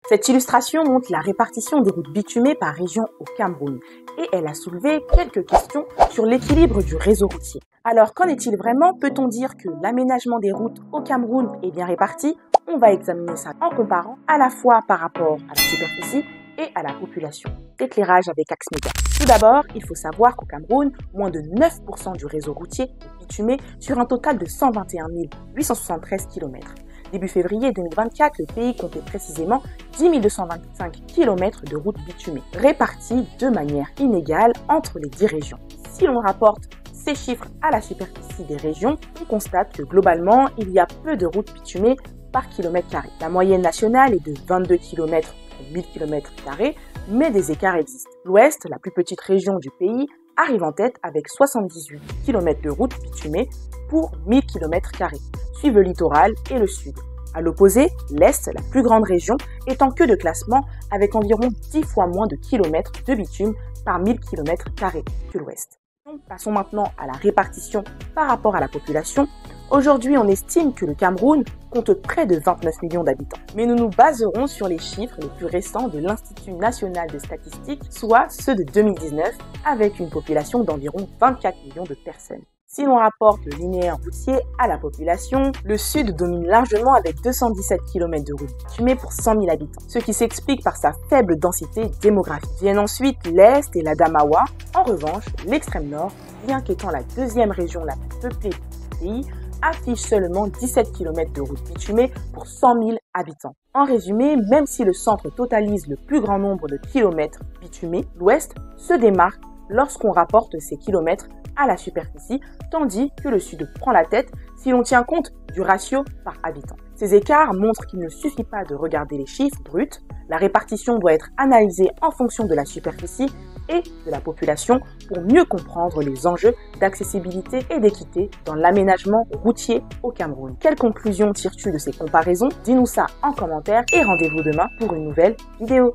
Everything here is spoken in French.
Cette illustration montre la répartition des routes bitumées par région au Cameroun et elle a soulevé quelques questions sur l'équilibre du réseau routier. Alors qu'en est-il vraiment? Peut-on dire que l'aménagement des routes au Cameroun est bien réparti? On va examiner ça en comparant à la fois par rapport à la superficie et à la population. Éclairage avec Axmedia. Tout d'abord, il faut savoir qu'au Cameroun, moins de 9% du réseau routier est bitumé sur un total de 121 873 km. Début février 2024, le pays comptait précisément 10 225 km de routes bitumées, réparties de manière inégale entre les 10 régions. Si l'on rapporte ces chiffres à la superficie des régions, on constate que globalement, il y a peu de routes bitumées par kilomètre carré. La moyenne nationale est de 22 km pour 1000 km², mais des écarts existent. L'Ouest, la plus petite région du pays, arrive en tête avec 78 km de routes bitumées pour 1000 km², suivent le littoral et le sud. À l'opposé, l'Est, la plus grande région, est en queue de classement avec environ 10 fois moins de kilomètres de bitume par 1000 km² que l'Ouest. Passons maintenant à la répartition par rapport à la population. Aujourd'hui, on estime que le Cameroun compte près de 29 millions d'habitants. Mais nous nous baserons sur les chiffres les plus récents de l'Institut national de statistique, soit ceux de 2019, avec une population d'environ 24 millions de personnes. Si l'on rapporte le linéaire routier à la population, le sud domine largement avec 217 km de routes bitumées pour 100 000 habitants, ce qui s'explique par sa faible densité démographique. Viennent ensuite l'Est et l'Adamawa. En revanche, l'extrême nord, bien qu'étant la deuxième région la plus peuplée du pays, affiche seulement 17 km de routes bitumées pour 100 000 habitants. En résumé, même si le centre totalise le plus grand nombre de kilomètres bitumés, l'Ouest se démarque lorsqu'on rapporte ces kilomètres à la superficie, tandis que le sud prend la tête si l'on tient compte du ratio par habitant. Ces écarts montrent qu'il ne suffit pas de regarder les chiffres bruts, la répartition doit être analysée en fonction de la superficie et de la population pour mieux comprendre les enjeux d'accessibilité et d'équité dans l'aménagement routier au Cameroun. Quelles conclusions tires-tu de ces comparaisons? Dis-nous ça en commentaire et rendez-vous demain pour une nouvelle vidéo.